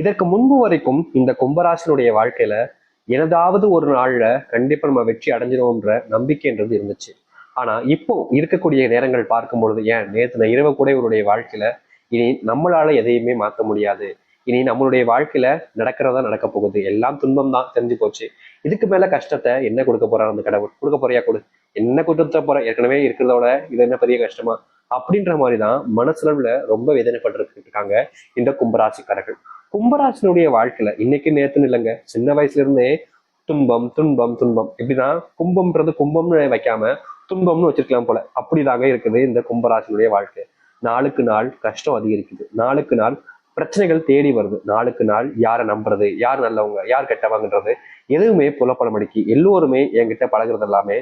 இதற்கு முன்பு வரைக்கும் இந்த கும்பராசினுடைய வாழ்க்கையில எனதாவது ஒரு நாள்ல கண்டிப்பா நம்ம வெற்றி அடைஞ்சிருவோம்ன்ற நம்பிக்கைன்றது இருந்துச்சு. ஆனா இப்போ இருக்கக்கூடிய நேரங்கள் பார்க்கும் பொழுது, ஏன் நேத்து இரவு கூட இவருடைய வாழ்க்கையில இனி நம்மளால எதையுமே மாற்ற முடியாது, இனி நம்மளுடைய வாழ்க்கையில நடக்கிறதா நடக்க போகுது, எல்லாம் துன்பம் தான் தெரிஞ்சு போச்சு, இதுக்கு மேல கஷ்டத்தை என்ன கொடுக்க போறாரு அந்த கடவுள், கொடுக்க போறியா கொடு, என்ன கொடுத்த போற, ஏற்கனவே இருக்கிறதோட இது என்ன பெரிய கஷ்டமா, அப்படின்ற மாதிரிதான் மனசுல ரொம்ப வேதனைப்பட்டு இருக்காங்க இந்த கும்பராசிக்காரர்கள். கும்பராசினுடைய வாழ்க்கையில இன்னைக்கு நேத்துன்னு இல்லைங்க, சின்ன வயசுல இருந்தே துன்பம் துன்பம் துன்பம். எப்படின்னா கும்பம்ன்றது கும்பம்னு வைக்காம துன்பம்னு வச்சிருக்கலாம் போல, அப்படிதாங்க இருக்குது இந்த கும்பராசினுடைய வாழ்க்கை. நாளுக்கு நாள் கஷ்டம் அதிகரிக்குது, நாளுக்கு நாள் பிரச்சனைகள் தேடி வருது, நாளுக்கு நாள் யாரை நம்புறது, யார் நல்லவங்க யார் கெட்டவங்கன்றது எதுவுமே புலப்படம் அடிக்கி எல்லோருமே என்கிட்ட பழகுறது எல்லாமே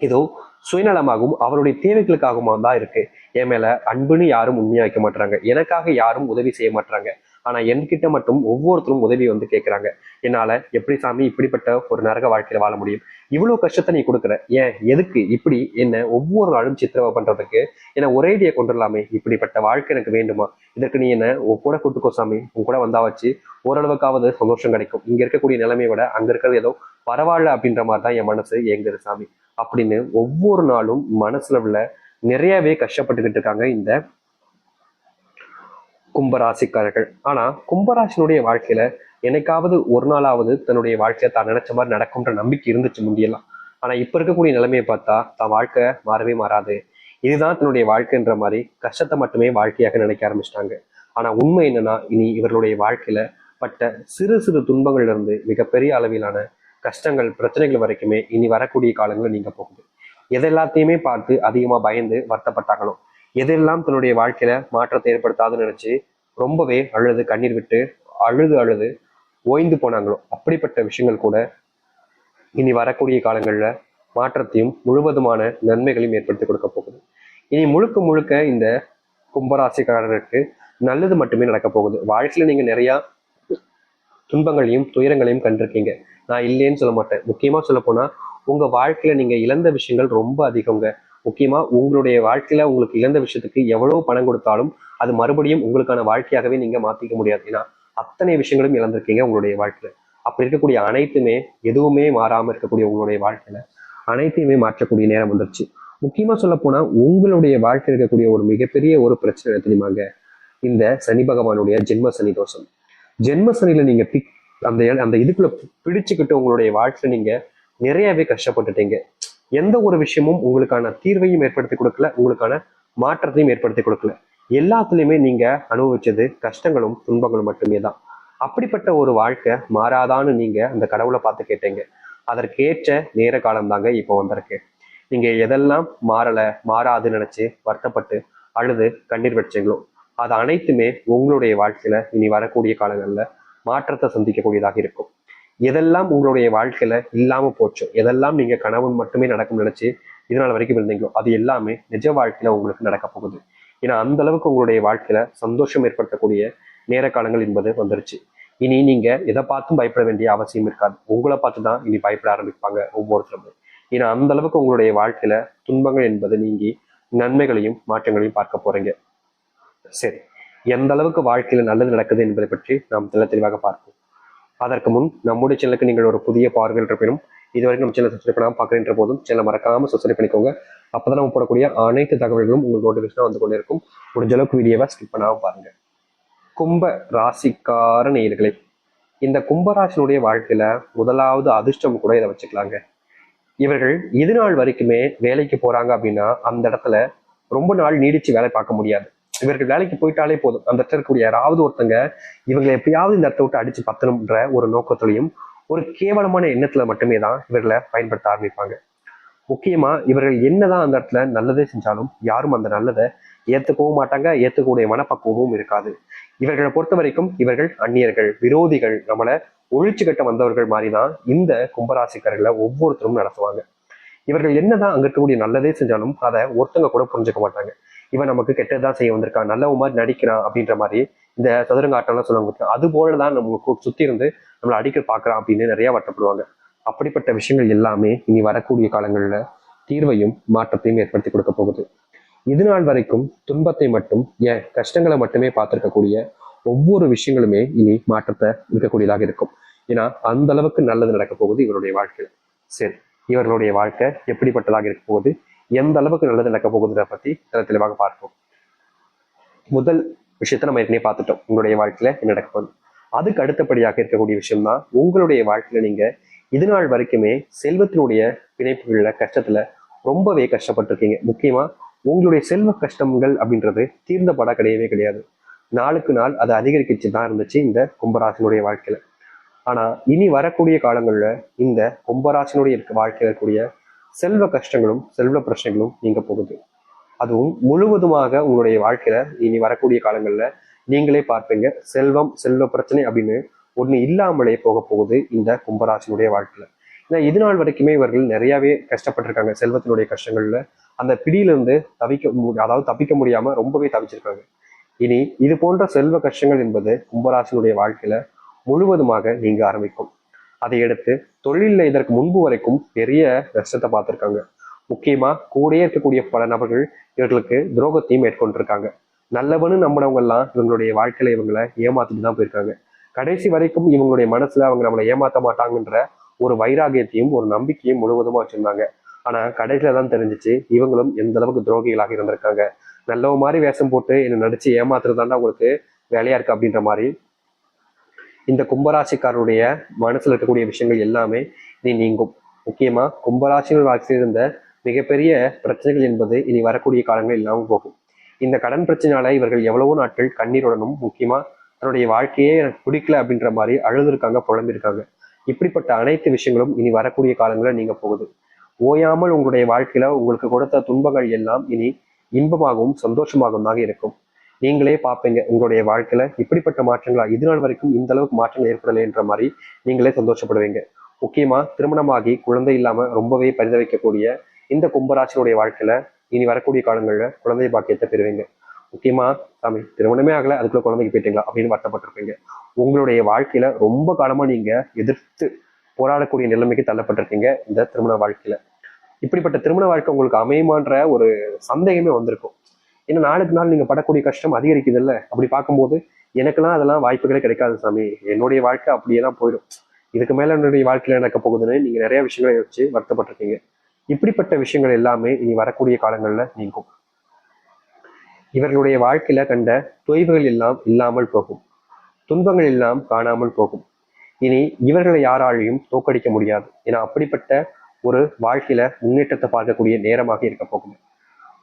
ஏதோ சுயநலமாகவும் அவருடைய தேவைகளுக்காகவும் தான் இருக்கு. என் மேல அன்புன்னு யாரும் உண்மையா வைக்க மாட்டாங்க, எனக்காக யாரும் உதவி செய்ய மாட்டாங்க. ஆனா என்கிட்ட மட்டும் ஒவ்வொருத்தரும் உதவி கேட்கிறாங்க. என்னால எப்படி சாமி இப்படிப்பட்ட ஒரு நரக வாழ்க்கையில வாழ முடியும், இவ்வளவு கஷ்டத்தை நீ கொடுக்குற, ஏன் எதுக்கு இப்படி என்ன ஒவ்வொரு நாளும் சித்திரவதை பண்றதுக்கு, என்ன ஒரேடியை கொண்டுடலாமே, இப்படிப்பட்ட வாழ்க்கை எனக்கு வேண்டுமா, இதற்கு நீ என்ன உன் கூட கூட்டுக்கோ சாமி, உன் கூட வந்தா வச்சு ஓரளவுக்காவது சந்தோஷம் கிடைக்கும், இங்க இருக்கக்கூடிய நிலைமையை விட அங்க இருக்கிறது ஏதோ பரவாயில்ல அப்படின்ற மாதிரி தான் என் மனசு ஏங்குது சாமி அப்படின்னு ஒவ்வொரு நாளும் மனசுல உள்ள நிறையவே கஷ்டப்பட்டுக்கிட்டு இருக்காங்க இந்த கும்பராசிக்காரர்கள். ஆனா கும்பராசினுடைய வாழ்க்கையில என்னைக்காவது ஒரு நாளாவது தன்னுடைய வாழ்க்கையை தான் நினைச்ச மாதிரி நடக்கும்ன்ற நம்பிக்கை இருந்துச்சு முந்தியெல்லாம். ஆனா இப்ப இருக்கக்கூடிய நிலைமையை பார்த்தா தான் வாழ்க்கை மாறவே மாறாது, இதுதான் தன்னுடைய வாழ்க்கைன்ற மாதிரி கஷ்டத்தை மட்டுமே வாழ்க்கையாக நினைக்க ஆரம்பிச்சிட்டாங்க. ஆனா உண்மை என்னன்னா, இனி இவர்களுடைய வாழ்க்கையில பட்ட சிறு சிறு துன்பங்கள்ல இருந்து மிகப்பெரிய அளவிலான கஷ்டங்கள் பிரச்சனைகள் வரைக்குமே இனி வரக்கூடிய காலங்களில் நீங்க போகுது. எதெல்லாத்தையுமே பார்த்து அதிகமா பயந்து வருத்தப்பட்டாங்களோ, எதெல்லாம் தன்னுடைய வாழ்க்கையில மாற்றத்தை ஏற்படுத்தாதுன்னு நினைச்சு ரொம்பவே அழுது கண்ணீர் விட்டு அழுது அழுது ஓய்ந்து போனாங்களோ, அப்படிப்பட்ட விஷயங்கள் கூட இனி வரக்கூடிய காலங்கள்ல மாற்றத்தையும் முழுவதுமான நன்மைகளையும் ஏற்படுத்தி கொடுக்க போகுது. இனி முழுக்க முழுக்க இந்த கும்பராசிக்காரருக்கு நல்லது மட்டுமே நடக்க போகுது. வாழ்க்கையில நீங்க நிறைய துன்பங்களையும் துயரங்களையும் கண்டிருக்கீங்க, நான் இல்லைன்னு சொல்ல மாட்டேன். முக்கியமா சொல்ல போனா உங்க வாழ்க்கையில நீங்க இழந்த விஷயங்கள் ரொம்ப அதிகங்க. முக்கியமா உங்களுடைய வாழ்க்கையில உங்களுக்கு இழந்த விஷயத்துக்கு எவ்வளவு பணம் கொடுத்தாலும் அது மறுபடியும் உங்களுக்கான வாழ்க்கையாகவே நீங்க மாத்திக்க முடியாது. ஏன்னா அத்தனை விஷயங்களும் இழந்திருக்கீங்க உங்களுடைய வாழ்க்கையில. அப்படி இருக்கக்கூடிய அனைத்துமே எதுவுமே மாறாம இருக்கக்கூடிய உங்களுடைய வாழ்க்கையில அனைத்தையுமே மாற்றக்கூடிய நேரம் வந்துருச்சு. முக்கியமா சொல்ல போனா உங்களுடைய வாழ்க்கையில் இருக்கக்கூடிய ஒரு மிகப்பெரிய ஒரு பிரச்சனை தெரியுமாங்க, இந்த சனி பகவானுடைய ஜென்ம சனி தோஷம். ஜென்ம சனியில நீங்க அந்த அந்த இதுக்குள்ள பிடிச்சுக்கிட்டு உங்களுடைய வாழ்க்கையில நீங்க நிறையவே கஷ்டப்பட்டுட்டீங்க. எந்த ஒரு விஷயமும் உங்களுக்கான தீர்வையும் ஏற்படுத்தி கொடுக்கல, உங்களுக்கான மாற்றத்தையும் ஏற்படுத்தி கொடுக்கல. எல்லாத்துலயுமே நீங்க அனுபவிச்சது கஷ்டங்களும் துன்பங்களும் மட்டுமே தான். அப்படிப்பட்ட ஒரு வாழ்க்கை மாறாதான்னு நீங்க அந்த கடவுளை பார்த்து கேட்டீங்க. அதற்கேற்ற நேர காலம் தாங்க இப்போ வந்திருக்கு. நீங்க எதெல்லாம் மாறாதுன்னு நினைச்சு வருத்தப்பட்டு அழுது கண்ணீர் வச்சீங்களோ அது அனைத்துமே உங்களுடைய வாழ்க்கையில இனி வரக்கூடிய காலங்கள்ல மாற்றத்தை சந்திக்கக்கூடியதாக இருக்கும். எதெல்லாம் உங்களுடைய வாழ்க்கையில இல்லாம போச்சோ, எதெல்லாம் நீங்க கனவு மட்டுமே நடக்கும் நினைச்சு இதனால வரைக்கும் இருந்தீங்களோ அது எல்லாமே நிஜ வாழ்க்கையில உங்களுக்கு நடக்க போகுது. ஏன்னா அந்த அளவுக்கு உங்களுடைய வாழ்க்கையில சந்தோஷம் ஏற்படுத்தக்கூடிய நேர காலங்கள் என்பது வந்துருச்சு. இனி நீங்க எதை பார்த்தும் பயப்பட வேண்டிய அவசியம் இருக்காது, உங்களை பார்த்துதான் இனி பயப்பட ஆரம்பிப்பாங்க ஒவ்வொருத்தருமே. ஏன்னா அந்த அளவுக்கு உங்களுடைய வாழ்க்கையில துன்பங்கள் என்பது நீங்கி நன்மைகளையும் மாற்றங்களையும் பார்க்க போறீங்க. சரி, எந்த அளவுக்கு வாழ்க்கையில நல்லது நடக்குது என்பதை பற்றி நாம் தெளிவாக பார்ப்போம். அதற்கு முன் நம்முடைய சேனலுக்கு நீங்கள் ஒரு புதிய பார்வையில் இருப்பினும் இதுவரைக்கும் நம்ம சேனல் சப்ஸ்கிரைப் பண்ணாமல் பார்க்குறேன்ற போதும் சேனல் மறக்காம சப்ஸ்கிரைப் பண்ணிக்கோங்க. அப்பதான் நம்ம போடக்கூடிய அனைத்து தகவல்களும் உங்களுக்கு நோட்டிஃபிகேஷனாக வந்து கொண்டே இருக்கும். முடிஞ்ச அளவுக்கு வீடியோவை ஸ்கிப் பண்ணாமல் பாருங்க. கும்ப ராசிக்கார நேயர்களே, இந்த கும்பராசினுடைய வாழ்க்கையில முதலாவது அதிர்ஷ்டம் கூட இதை வச்சுக்கலாங்க. இவர்கள் இது நாள் வரைக்குமே வேலைக்கு போறாங்க அப்படின்னா அந்த இடத்துல ரொம்ப நாள் நீடிச்சு வேலை பார்க்க முடியாது. இவர்கள் வேலைக்கு போயிட்டாலே போதும், அந்த இடத்துல இருக்கக்கூடிய யாராவது ஒருத்தங்க இவங்களை எப்படியாவது இந்த இடத்த விட்டு அடிச்சு பத்தணும்ன்ற ஒரு நோக்கத்திலையும் ஒரு கேவலமான எண்ணத்துல மட்டுமே தான் இவர்களை பயன்படுத்த ஆரம்பிப்பாங்க. முக்கியமா இவர்கள் என்னதான் அந்த இடத்துல நல்லதே செஞ்சாலும் யாரும் அந்த நல்லதை ஏத்துக்கவும் மாட்டாங்க, ஏத்துக்கூடிய மனப்பக்குவமும் இருக்காது. இவர்களை பொறுத்த வரைக்கும் இவர்கள் அந்நியர்கள், விரோதிகள், நம்மளை ஒழிச்சு கட்ட வந்தவர்கள் மாதிரிதான் இந்த கும்பராசிக்காரர்களை ஒவ்வொருத்தரும் நடத்துவாங்க. இவர்கள் என்னதான் அங்க இருக்கக்கூடிய நல்லதே செஞ்சாலும் அதை ஒருத்தங்க கூட புரிஞ்சுக்க மாட்டாங்க. இவன் நமக்கு கெட்டதான் செய்ய வந்திருக்கான், நல்லவ மாதிரி நடிக்கிறான் அப்படின்ற மாதிரி இந்த சதுரங்க ஆட்டம்லாம் சொல்லுவாங்க. அது போலதான் நம்ம சுத்தி இருந்து நம்மளை அடிக்க பாக்குறான் அப்படின்னு நிறைய வருத்தப்படுவாங்க. அப்படிப்பட்ட விஷயங்கள் எல்லாமே இனி வரக்கூடிய காலங்கள்ல தீர்வையும் மாற்றத்தையும் ஏற்படுத்தி கொடுக்க போகுது. இது நாள் வரைக்கும் துன்பத்தை மட்டும் கஷ்டங்களை மட்டுமே பார்த்திருக்கக்கூடிய ஒவ்வொரு விஷயங்களுமே இனி மாற்றத்தை இருக்கக்கூடியதாக இருக்கும். ஏன்னா அந்த அளவுக்கு நல்லது நடக்க போகுது இவருடைய வாழ்க்கையில. சரி, இவர்களுடைய வாழ்க்கை எப்படிப்பட்டதாக இருக்க போகுது, எந்த அளவுக்கு நல்லது நடக்க போகுதுன்றத பத்தி தெளிவாக பார்ப்போம். முதல் விஷயத்த நம்ம ஏற்கனவே பார்த்துட்டோம், உங்களுடைய வாழ்க்கையில என்ன நடக்க போகுது. அதுக்கு அடுத்தபடியாக இருக்கக்கூடிய விஷயம் தான் உங்களுடைய வாழ்க்கையில நீங்க இது நாள் வரைக்குமே செல்வத்தினுடைய பிணைப்புகள்ல கஷ்டத்துல ரொம்பவே கஷ்டப்பட்டிருக்கீங்க. முக்கியமா உங்களுடைய செல்வ கஷ்டங்கள் அப்படின்றது தீர்ந்த படம் கிடையவே கிடையாது. நாளுக்கு நாள் அது அதிகரிக்கிச்சு தான் இருந்துச்சு இந்த கும்பராசினுடைய வாழ்க்கையில. ஆனா இனி வரக்கூடிய காலங்கள்ல இந்த கும்பராசினுடைய வாழ்க்கையில இருக்கக்கூடிய செல்வ கஷ்டங்களும் செல்வ பிரச்சனைகளும் நீங்க போகுது. அதுவும் முழுவதுமாக உங்களுடைய வாழ்க்கையில இனி வரக்கூடிய காலங்கள்ல நீங்களே பார்ப்பீங்க, செல்வம் செல்வ பிரச்சனை அப்படின்னு ஒண்ணு இல்லாமலே போக போகுது இந்த கும்பராசினுடைய வாழ்க்கையில. ஏன்னா இது நாள் வரைக்குமே இவர்கள் நிறையவே கஷ்டப்பட்டிருக்காங்க செல்வத்தினுடைய கஷ்டங்கள்ல. அந்த பிடியிலிருந்து அதாவது தப்பிக்க முடியாம ரொம்பவே தவிச்சிருக்காங்க. இனி இது போன்ற செல்வ கஷ்டங்கள் என்பது கும்பராசினுடைய வாழ்க்கையில முழுவதுமாக நீங்க ஆரம்பிக்கும். அதை எடுத்து தொழிலில் இதற்கு முன்பு வரைக்கும் பெரிய நஷ்டத்தை பார்த்திருக்காங்க. முக்கியமா கூடயே இருக்கக்கூடிய பல நபர்கள் இவர்களுக்கு துரோகத்தையும் மேற்கொண்டிருக்காங்க. நல்லவனு நம்பினவங்க எல்லாம் இவங்களுடைய வாழ்க்கையில இவங்களை ஏமாத்திட்டு தான் போயிருக்காங்க. கடைசி வரைக்கும் இவங்களுடைய மனசுல அவங்க நம்மளை ஏமாத்த மாட்டாங்கன்ற ஒரு வைராகியத்தையும் ஒரு நம்பிக்கையும் முழுவதுமா வச்சிருந்தாங்க. ஆனா கடைசியில தான் தெரிஞ்சிச்சு இவங்களும் எந்த அளவுக்கு துரோகிகளாக இருந்திருக்காங்க. நல்லவ மாதிரி வேஷம் போட்டு என்ன நடிச்சு ஏமாத்துறதாண்டா உங்களுக்கு வேலையா இருக்கு அப்படின்ற மாதிரி இந்த கும்பராசிக்காரருடைய மனசுல இருக்கக்கூடிய விஷயங்கள் எல்லாமே இனி நீங்கும். முக்கியமா கும்பராசிகள் வாழ்க்கையில் இருந்த மிகப்பெரிய பிரச்சனைகள் என்பது இனி வரக்கூடிய காலங்கள் இல்லாமல் போகும். இந்த கடன் பிரச்சனையால இவர்கள் எவ்வளவோ நாட்கள் கண்ணீருடனும், முக்கியமா தன்னுடைய வாழ்க்கையே எனக்கு பிடிக்கல அப்படின்ற மாதிரி அழுதுருக்காங்க, புலம்பிருக்காங்க. இப்படிப்பட்ட அனைத்து விஷயங்களும் இனி வரக்கூடிய காலங்களில் நீங்க போகுது. ஓயாமல் உங்களுடைய வாழ்க்கையில உங்களுக்கு கொடுத்த துன்பங்கள் எல்லாம் இனி இன்பமாகவும் சந்தோஷமாகவும் தான் இருக்கும். நீங்களே பார்ப்பீங்க உங்களுடைய வாழ்க்கையில இப்படிப்பட்ட மாற்றங்களா இது நாள் வரைக்கும் இந்த அளவுக்கு மாற்றங்கள் ஏற்படலைன்ற மாதிரி நீங்களே சந்தோஷப்படுவீங்க. முக்கியமா திருமணமாகி குழந்தை இல்லாம ரொம்பவே பரிதவிக்கக்கூடிய இந்த கும்பராசினுடைய வாழ்க்கையில இனி வரக்கூடிய காலங்கள்ல குழந்தை பாக்கியத்தை பெறுவீங்க. முக்கியமா சாமி திருமணமே ஆகல அதுக்குள்ள குழந்தைக்கு போயிட்டீங்களா அப்படின்னு வருத்தப்பட்டிருப்பீங்க. உங்களுடைய வாழ்க்கையில ரொம்ப காலமா நீங்க எதிர்த்து போராடக்கூடிய நிலைமைக்கு தள்ளப்பட்டிருக்கீங்க இந்த திருமண வாழ்க்கையில. இப்படிப்பட்ட திருமண வாழ்க்கை உங்களுக்கு அமையுமான்ற ஒரு சந்தேகமே வந்திருக்கும். ஏன்னா நாளுக்கு நாள் நீங்க படக்கூடிய கஷ்டம் அதிகரிக்குது இல்ல. அப்படி பார்க்கும்போது எனக்கெல்லாம் அதெல்லாம் வாய்ப்புகளே கிடைக்காது சாமி, என்னுடைய வாழ்க்கை அப்படியே தான் போயிடும், இதுக்கு மேல என்னுடைய வாழ்க்கையில நடக்க போகுதுன்னு நீங்க நிறைய விஷயங்களை வச்சு வருத்தப்பட்டிருக்கீங்க. இப்படிப்பட்ட விஷயங்கள் எல்லாமே இனி வரக்கூடிய காலங்கள்ல நீங்கும். இவர்களுடைய வாழ்க்கையில கண்ட தொய்வுகள் எல்லாம் இல்லாமல் போகும், துன்பங்கள் எல்லாம் காணாமல் போகும். இனி இவர்களை யாராலையும் தோக்கடிக்க முடியாது. ஏன்னா அப்படிப்பட்ட ஒரு வாழ்க்கையில முன்னேற்றத்தை பார்க்கக்கூடிய நேரமாக இருக்க போகும்.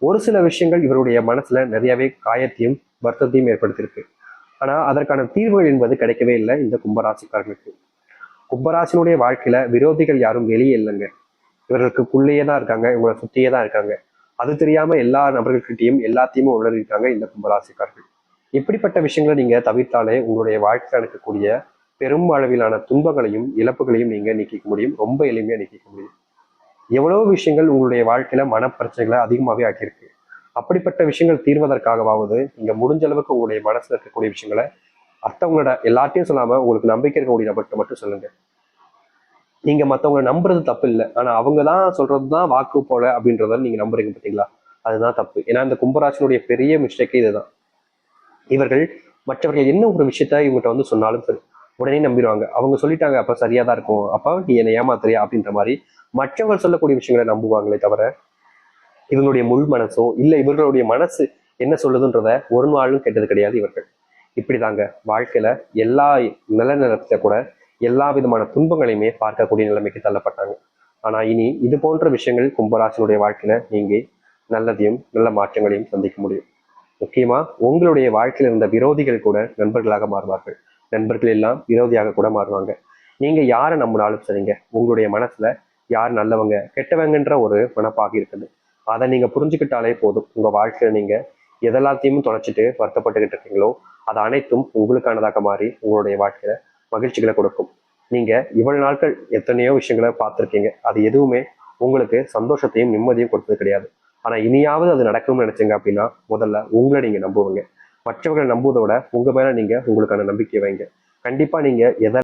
ஒரு சில விஷயங்கள் இவருடைய மனசுல நிறையவே காயத்தையும் வருத்தத்தையும் ஏற்படுத்தியிருக்கு. ஆனா அதற்கான தீர்வுகள் என்பது கிடைக்கவே இல்லை இந்த கும்பராசிக்காரர்களுக்கு. கும்பராசினுடைய வாழ்க்கையில விரோதிகள் யாரும் வெளியே இல்லைங்க, இவர்களுக்குள்ளேயே தான் இருக்காங்க, இவங்களை சுத்தியே தான் இருக்காங்க. அது தெரியாம எல்லா நபர்கள்கிட்டையும் எல்லாத்தையுமே உணர்ந்திருக்காங்க இந்த கும்பராசிக்காரர்கள். இப்படிப்பட்ட விஷயங்களை நீங்க தவிர்த்தாலே உங்களுடைய வாழ்க்கையில் இருக்கக்கூடிய பெரும் அளவிலான துன்பங்களையும் இழப்புகளையும் நீங்க நீக்கிக்க முடியும், ரொம்ப எளிமையா நீக்கிக்க முடியும். எவ்வளவு விஷயங்கள் உங்களுடைய வாழ்க்கையில மனப்பிரச்சனைகளை அதிகமாகவே ஆக்கியிருக்கு. அப்படிப்பட்ட விஷயங்கள் தீர்வதற்காகவாவது நீங்க முடிஞ்ச அளவுக்கு உங்களுடைய மனசுல இருக்கக்கூடிய விஷயங்களை மற்றவங்களோட எல்லாத்தையும் சொல்லாம உங்களுக்கு நம்பிக்கை இருக்கக்கூடிய நபர்கிட்ட மட்டும் சொல்லுங்க. நீங்க மற்றவங்களை நம்புறது தப்பு இல்லை, ஆனா அவங்க தான் சொல்றதுதான் வாக்கு போல அப்படின்றத நீங்க நம்புறீங்க பார்த்தீங்களா, அதுதான் தப்பு. ஏன்னா இந்த கும்பராசினுடைய பெரிய மிஸ்டேக்கே இதுதான். இவர்கள் மற்றவர்கள் என்ன ஒரு விஷயத்த இவங்ககிட்ட வந்து சொன்னாலும் சரி உடனே நம்பிடுவாங்க. அவங்க சொல்லிட்டாங்க அப்ப சரியா தான் இருக்கும், அப்ப நீ என்னை ஏமாத்துறியா அப்படின்ற மாதிரி மற்றவங்க சொல்லக்கூடிய விஷயங்களை நம்புவாங்களே தவிர இவங்களுடைய முள் மனசோ இல்ல இவர்களுடைய மனசு என்ன சொல்லுதுன்றத ஒரு நாளும் கேட்டது கிடையாது இவர்கள். இப்படிதாங்க வாழ்க்கையில எல்லா நல்ல நேரத்துல கூட எல்லா விதமான துன்பங்களையுமே பார்க்கக்கூடிய நிலைமைக்கு தள்ளப்பட்டாங்க. ஆனா இனி இது போன்ற விஷயங்கள் கும்பராசினுடைய வாழ்க்கையில நீங்க நல்லதையும் நல்ல மாற்றங்களையும் சந்திக்க முடியும். முக்கியமா உங்களுடைய வாழ்க்கையில இருந்த விரோதிகள் கூட நண்பர்களாக மாறுவார்கள், நண்பர்கள் எல்லாம் விரோதியாக கூட மாறுவாங்க. நீங்க யாரை நம்பினாலும் சரிங்க, உங்களுடைய மனசுல யார் நல்லவங்க கெட்டவங்கன்ற ஒரு மனப்பாக இருக்குது. அதை நீங்க புரிஞ்சுக்கிட்டாலே போதும். உங்க வாழ்க்கையில நீங்க எதெல்லாத்தையும் தொலைச்சிட்டு வருத்தப்பட்டுக்கிட்டு இருக்கீங்களோ அது அனைத்தும் உங்களுக்கானதாக மாறி உங்களுடைய வாழ்க்கையில மகிழ்ச்சிகளை கொடுக்கும். நீங்க இவ்வளவு நாட்கள் எத்தனையோ விஷயங்களை பார்த்துருக்கீங்க, அது எதுவுமே உங்களுக்கு சந்தோஷத்தையும் நிம்மதியும் கொடுத்தது கிடையாது. ஆனா இனியாவது அது நடக்கணும்னு நினைச்சீங்க அப்படின்னா முதல்ல உங்களை நீங்க நம்புவீங்க. மற்றவர்களை நம்புவதை விட உங்க மேல நீங்க உங்களுக்கான நம்பிக்கை வைங்க. கண்டிப்பா நீங்க எதை